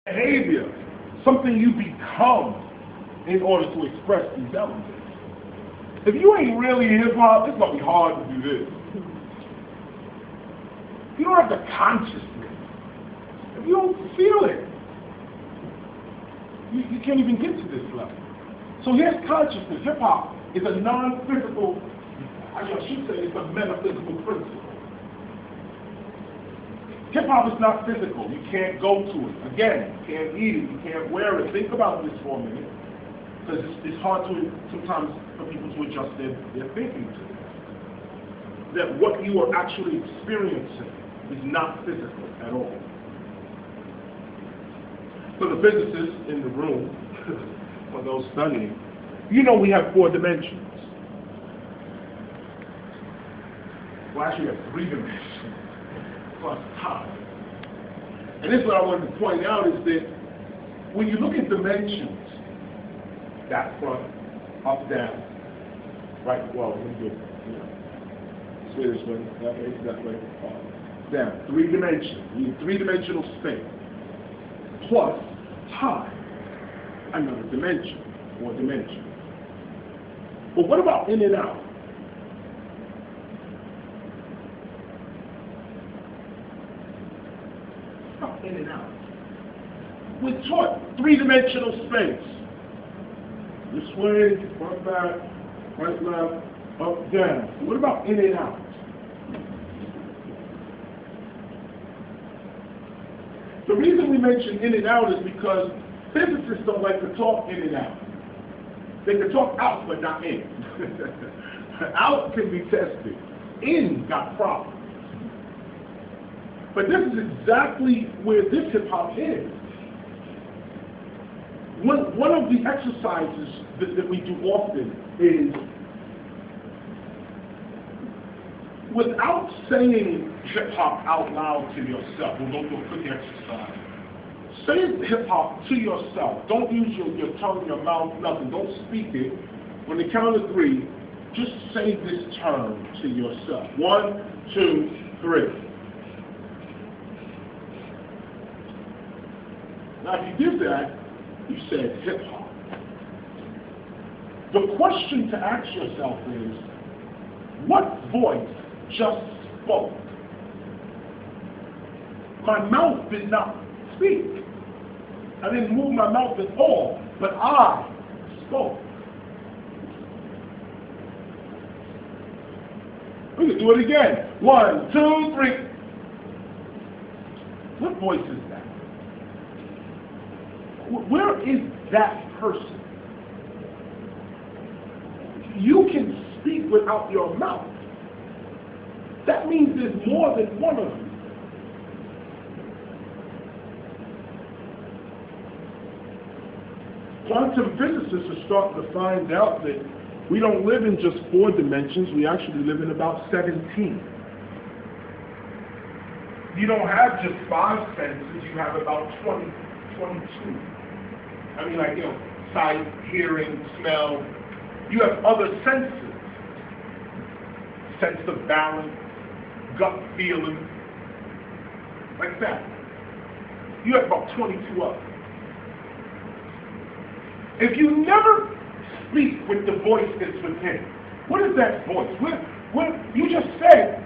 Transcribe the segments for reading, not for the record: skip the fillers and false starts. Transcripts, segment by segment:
behavior, something you become in order to express these elements. If you ain't really hip-hop, it's going to be hard to do this. If you don't have the consciousness, if you don't feel it, you can't even get to this level. So here's consciousness. Hip-hop is a non-physical, I should say it's a metaphysical principle. Hip-hop is not physical. You can't go to it. Again, you can't eat it. You can't wear it. Think about this for a minute. Because it's hard to sometimes for people to adjust their thinking to this. That what you are actually experiencing is not physical at all. For the physicists in the room, for those studying, you know we have 4 dimensions. Well, actually we have 3 dimensions plus time. And this is what I wanted to point out is that when you look at dimensions, that front, up, down, right, well, let me do it, Swedish way, that way, down, 3 dimensions. We need 3-dimensional space, plus time, another dimension, 4 dimensions. But what about in and out? In and out. We're taught 3-dimensional space. This way, front, back, right, left, up, down. What about in and out? The reason we mention in and out is because physicists don't like to talk in and out. They can talk out, but not in. Out can be tested. In got problems. But this is exactly where this hip-hop is. One of the exercises that we do often is, without saying hip-hop out loud to yourself, we'll go through a quick exercise. Say hip-hop to yourself. Don't use your tongue, your mouth, nothing. Don't speak it. On the count of 3, just say this term to yourself. 1, 2, 3. Now, if you did that, you said hip-hop. The question to ask yourself is, what voice just spoke? My mouth did not speak. I didn't move my mouth at all, but I spoke. We can do it again. 1, 2, 3. What voice is that? Where is that person? You can speak without your mouth. That means there's more than one of you. Quantum physicists are starting to find out that we don't live in just 4 dimensions, we actually live in about 17. You don't have just 5 senses, you have about 22. I mean, like, sight, hearing, smell. You have other senses. Sense of balance, gut feeling, like that. You have about 22 of them. If you never speak with the voice that's within, what is that voice? What you just said,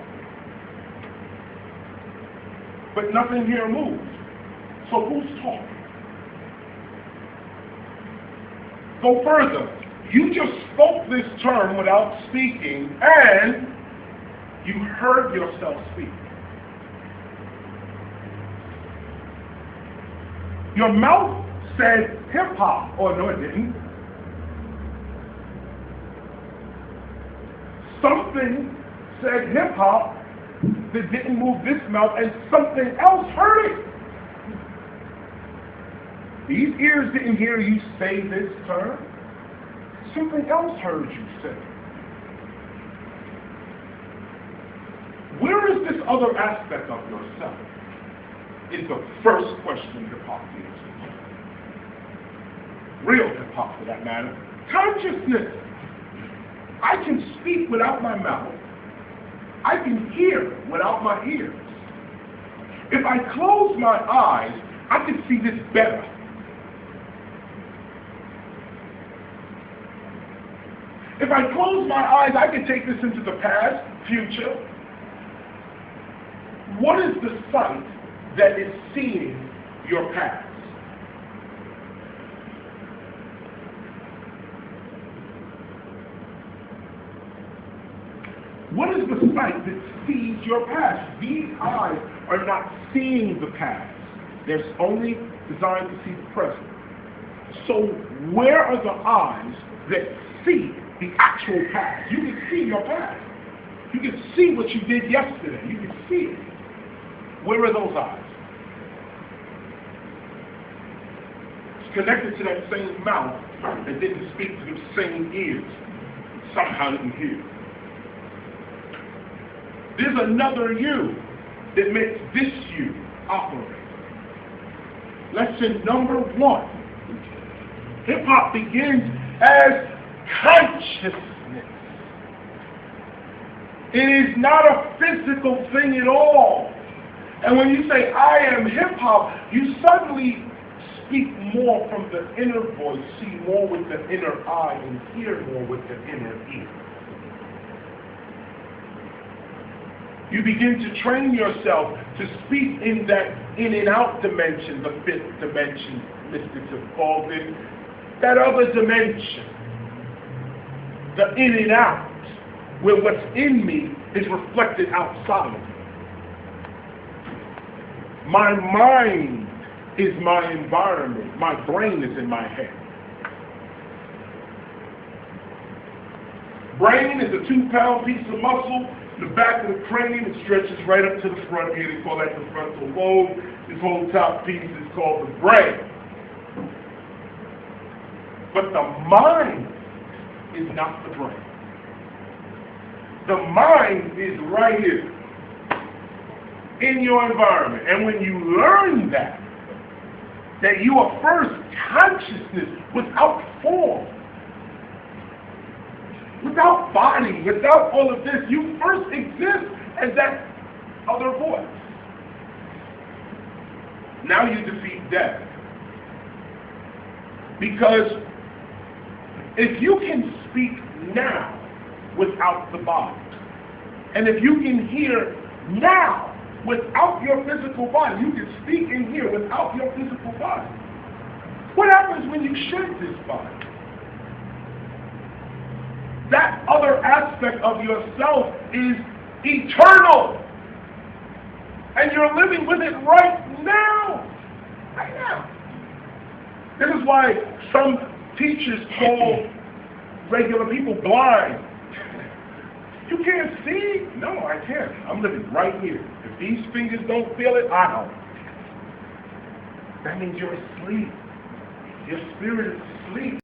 but nothing here moves. So who's talking? Go further. You just spoke this term without speaking, and you heard yourself speak. Your mouth said hip-hop, or no, it didn't. Something said hip-hop that didn't move this mouth, and something else heard it. These ears didn't hear you say this term. Something else heard you say. Where is this other aspect of yourself? Is the first question hip-hop answers. Real hip-hop, for that matter. Consciousness. I can speak without my mouth. I can hear without my ears. If I close my eyes, I can see this better. If I close my eyes, I can take this into the past, future. What is the sight that is seeing your past? What is the sight that sees your past? These eyes are not seeing the past. They're only designed to see the present. So where are the eyes that see the actual past? You can see your past. You can see what you did yesterday. You can see it. Where are those eyes? It's connected to that same mouth that didn't speak to the same ears. Somehow didn't hear. There's another you that makes this you operate. Lesson number 1. Hip-hop begins as consciousness. It is not a physical thing at all. And when you say, I am hip-hop, you suddenly speak more from the inner voice, see more with the inner eye, and hear more with the inner ear. You begin to train yourself to speak in that in and out dimension, the 5th dimension, mystics have called it, that other dimension, the in and out, where what's in me is reflected outside of me. My mind is my environment. My brain is in my head. Brain is a 2-pound piece of muscle. The back of the cranium, it stretches right up to the front here. They call that the frontal lobe. This whole top piece is called the brain. But the mind is not the brain. The mind is right here in your environment. And when you learn that you are first consciousness without form, without body, without all of this, you first exist as that other voice. Now you defeat death. Because if you can speak now without the body, and if you can hear now without your physical body, you can speak and hear without your physical body. What happens when you shed this body? That other aspect of yourself is eternal. And you're living with it right now. Right now. This is why some teachers call regular people blind. You can't see? No, I can't. I'm living right here. If these fingers don't feel it, I don't. That means you're asleep. Your spirit is asleep.